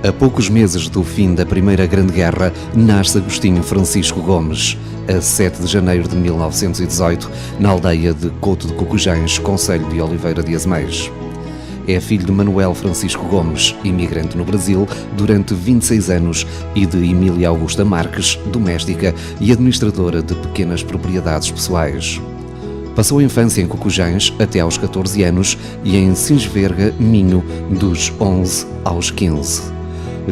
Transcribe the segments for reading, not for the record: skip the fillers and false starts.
A poucos meses do fim da Primeira Grande Guerra, nasce Agostinho Francisco Gomes, a 7 de janeiro de 1918, na aldeia de Couto de Cocujães, concelho de Oliveira de Azeméis. É filho de Manuel Francisco Gomes, imigrante no Brasil durante 26 anos, e de Emília Augusta Marques, doméstica e administradora de pequenas propriedades pessoais. Passou a infância em Cocujães até aos 14 anos e em Sinsverga, Minho, dos 11 aos 15.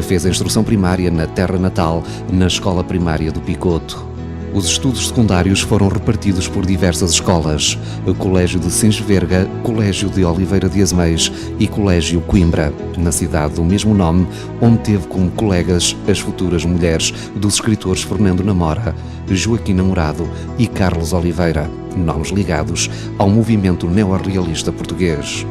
Fez a instrução primária na terra natal, na escola primária do Picoto. Os estudos secundários foram repartidos por diversas escolas: o Colégio de Sinsverga, Colégio de Oliveira de Azeméis e Colégio Coimbra, na cidade do mesmo nome, onde teve como colegas as futuras mulheres dos escritores Fernando Namora, Joaquim Namorado e Carlos Oliveira, nomes ligados ao movimento neorrealista português.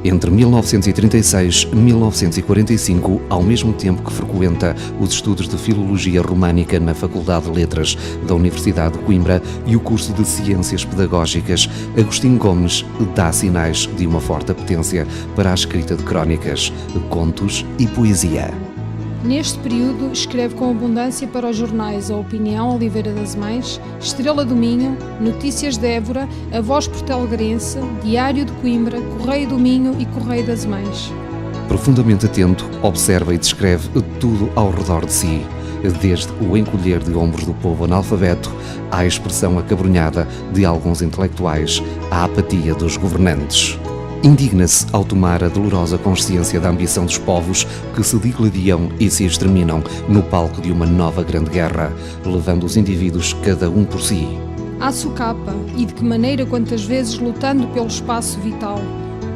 Entre 1936 e 1945, ao mesmo tempo que frequenta os estudos de Filologia Românica na Faculdade de Letras da Universidade de Coimbra e o curso de Ciências Pedagógicas, Agostinho Gomes dá sinais de uma forte apetência para a escrita de crónicas, contos e poesia. Neste período, escreve com abundância para os jornais A Opinião, Oliveira de Azeméis, Estrela do Minho, Notícias de Évora, A Voz Portalegrense, Diário de Coimbra, Correio do Minho e Correio de Azeméis. Profundamente atento, observa e descreve tudo ao redor de si, desde o encolher de ombros do povo analfabeto à expressão acabrunhada de alguns intelectuais, à apatia dos governantes. Indigna-se ao tomar a dolorosa consciência da ambição dos povos que se digladiam e se exterminam no palco de uma nova grande guerra, levando os indivíduos cada um por si. À socapa, e de que maneira quantas vezes lutando pelo espaço vital.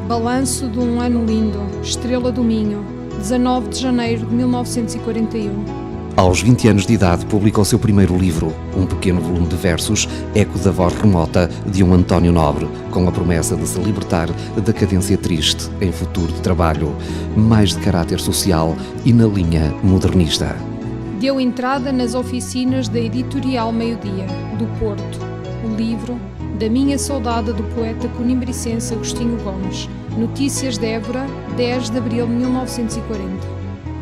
Balanço de um ano lindo, Estrela do Minho, 19 de janeiro de 1941. Aos 20 anos de idade, publica o seu primeiro livro, um pequeno volume de versos, eco da voz remota de um António Nobre, com a promessa de se libertar da cadência triste em futuro de trabalho, mais de caráter social e na linha modernista. Deu entrada nas oficinas da Editorial Meio-Dia, do Porto, o livro Da Minha Saudade do poeta conimbricense Agostinho Gomes, Notícias de Évora, 10 de abril de 1940.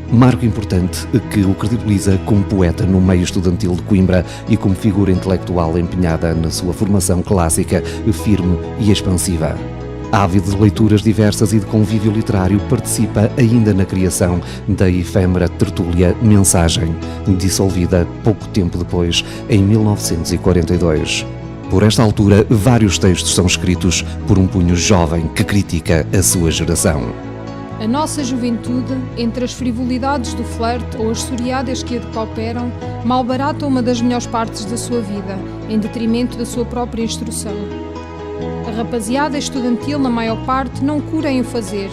Marco importante que o credibiliza como poeta no meio estudantil de Coimbra e como figura intelectual empenhada na sua formação clássica, firme e expansiva. Ávido de leituras diversas e de convívio literário, participa ainda na criação da efêmera tertúlia Mensagem, dissolvida pouco tempo depois, em 1942. Por esta altura, vários textos são escritos por um punho jovem que critica a sua geração. A nossa juventude, entre as frivolidades do flerte ou as soriadas que a decauperam, malbarata uma das melhores partes da sua vida, em detrimento da sua própria instrução. A rapaziada estudantil, na maior parte, não cura em o fazer,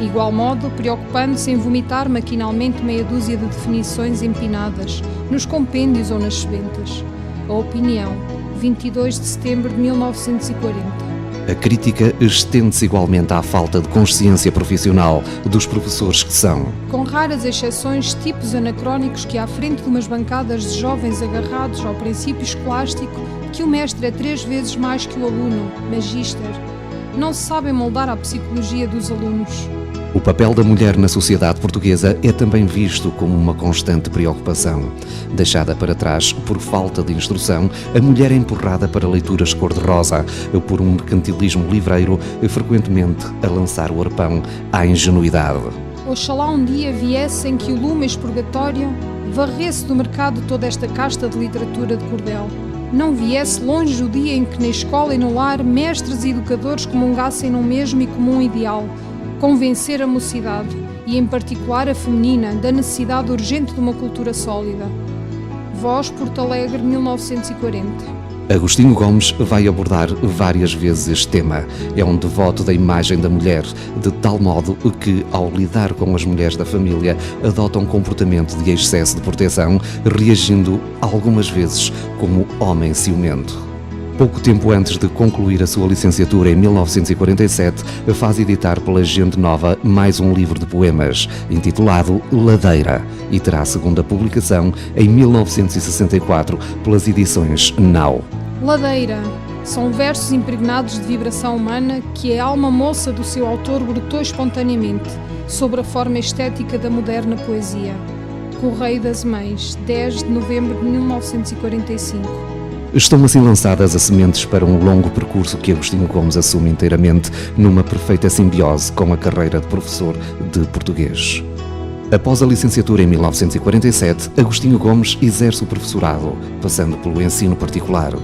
igual modo preocupando-se em vomitar maquinalmente meia dúzia de definições empinadas, nos compêndios ou nas sebentas. A Opinião, 22 de setembro de 1940. A crítica estende-se igualmente à falta de consciência profissional dos professores que são. Com raras exceções, tipos anacrónicos que, à frente de umas bancadas de jovens agarrados ao princípio escolástico que o mestre é 3 vezes mais que o aluno, magíster, não se sabem moldar à psicologia dos alunos. O papel da mulher na sociedade portuguesa é também visto como uma constante preocupação. Deixada para trás por falta de instrução, a mulher é empurrada para leituras cor-de-rosa, por um mercantilismo livreiro, frequentemente a lançar o arpão à ingenuidade. Oxalá um dia viesse em que o lume expurgatório varresse do mercado toda esta casta de literatura de cordel. Não viesse longe o dia em que na escola e no lar mestres e educadores comungassem num mesmo e comum ideal: convencer a mocidade, e em particular a feminina, da necessidade urgente de uma cultura sólida. Voz Porto Alegre, 1940. Agostinho Gomes vai abordar várias vezes este tema. É um devoto da imagem da mulher, de tal modo que, ao lidar com as mulheres da família, adota um comportamento de excesso de proteção, reagindo algumas vezes como homem ciumento. Pouco tempo antes de concluir a sua licenciatura em 1947, faz editar pela Gente Nova mais um livro de poemas, intitulado Ladeira, e terá a segunda publicação em 1964 pelas edições Nau. Ladeira. São versos impregnados de vibração humana que a alma moça do seu autor brotou espontaneamente, sobre a forma estética da moderna poesia. Correio das Mães, 10 de novembro de 1945. Estão assim lançadas as sementes para um longo percurso que Agostinho Gomes assume inteiramente numa perfeita simbiose com a carreira de professor de português. Após a licenciatura em 1947, Agostinho Gomes exerce o professorado, passando pelo ensino particular.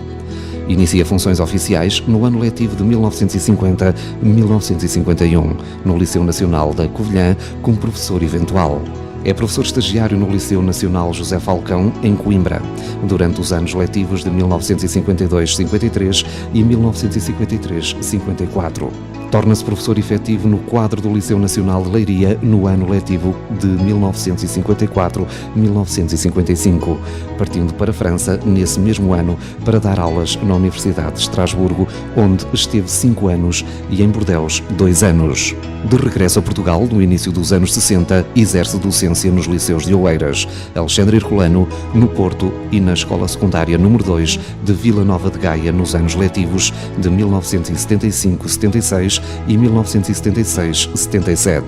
Inicia funções oficiais no ano letivo de 1950-1951, no Liceu Nacional da Covilhã, como professor eventual. É professor estagiário no Liceu Nacional José Falcão, em Coimbra, durante os anos letivos de 1952-53 e 1953-54. Torna-se professor efetivo no quadro do Liceu Nacional de Leiria no ano letivo de 1954-1955, partindo para a França nesse mesmo ano para dar aulas na Universidade de Estrasburgo, onde esteve 5 anos, e em Bordeaux 2 anos. De regresso a Portugal, no início dos anos 60, exerce docência nos liceus de Oeiras, Alexandre Herculano, no Porto e na Escola Secundária número 2 de Vila Nova de Gaia nos anos letivos de 1975-76 e 1976-77.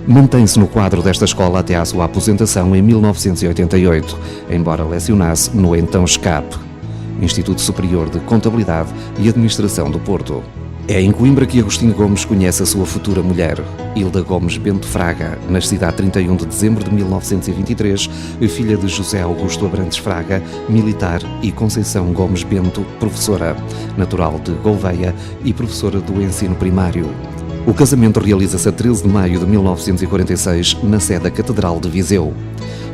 Mantém-se no quadro desta escola até à sua aposentação em 1988, embora lecionasse no então SCAP, Instituto Superior de Contabilidade e Administração do Porto. É em Coimbra que Agostinho Gomes conhece a sua futura mulher, Hilda Gomes Bento Fraga, nascida a 31 de dezembro de 1923, filha de José Augusto Abrantes Fraga, militar, e Conceição Gomes Bento, professora, natural de Gouveia e professora do ensino primário. O casamento realiza-se a 13 de maio de 1946, na sede da Catedral de Viseu.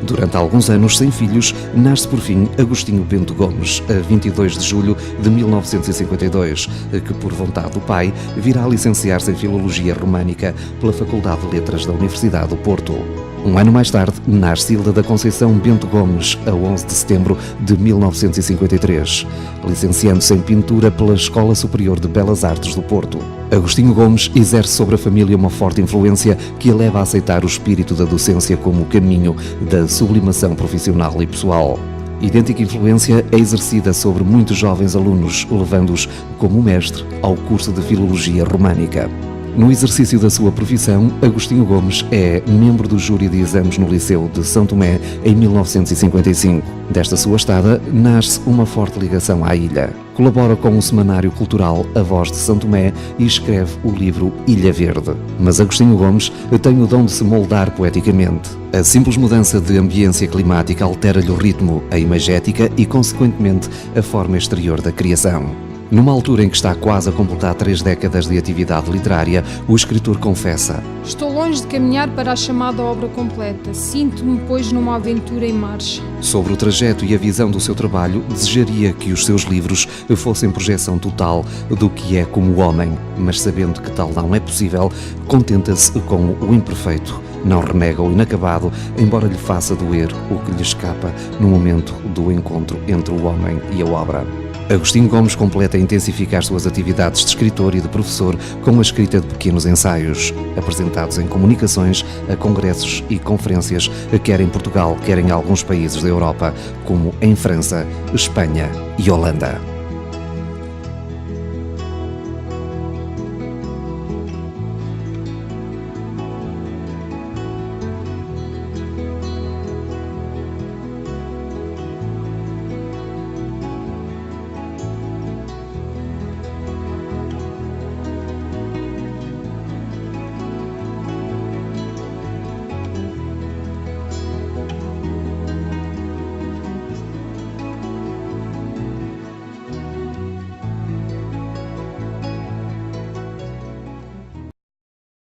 Durante alguns anos sem filhos, nasce por fim Agostinho Bento Gomes, a 22 de julho de 1952, que por vontade do pai virá a licenciar-se em Filologia Românica pela Faculdade de Letras da Universidade do Porto. Um ano mais tarde, nasce Hilda da Conceição Bento Gomes, a 11 de setembro de 1953, licenciando-se em Pintura pela Escola Superior de Belas Artes do Porto. Agostinho Gomes exerce sobre a família uma forte influência que a leva a aceitar o espírito da docência como o caminho da sublimação profissional e pessoal. Idêntica influência é exercida sobre muitos jovens alunos, levando-os como mestre ao curso de Filologia Românica. No exercício da sua profissão, Agostinho Gomes é membro do júri de exames no Liceu de São Tomé em 1955. Desta sua estada, nasce uma forte ligação à ilha. Colabora com o semanário cultural A Voz de São Tomé e escreve o livro Ilha Verde. Mas Agostinho Gomes tem o dom de se moldar poeticamente. A simples mudança de ambiência climática altera-lhe o ritmo, a imagética e, consequentemente, a forma exterior da criação. Numa altura em que está quase a completar 3 décadas de atividade literária, o escritor confessa: Estou longe de caminhar para a chamada obra completa. Sinto-me, pois, numa aventura em marcha. Sobre o trajeto e a visão do seu trabalho, desejaria que os seus livros fossem projeção total do que é como homem, mas sabendo que tal não é possível, contenta-se com o imperfeito. Não renega o inacabado, embora lhe faça doer o que lhe escapa no momento do encontro entre o homem e a obra. Agostinho Gomes completa e intensifica as suas atividades de escritor e de professor com a escrita de pequenos ensaios, apresentados em comunicações, a congressos e conferências, quer em Portugal, quer em alguns países da Europa, como em França, Espanha e Holanda.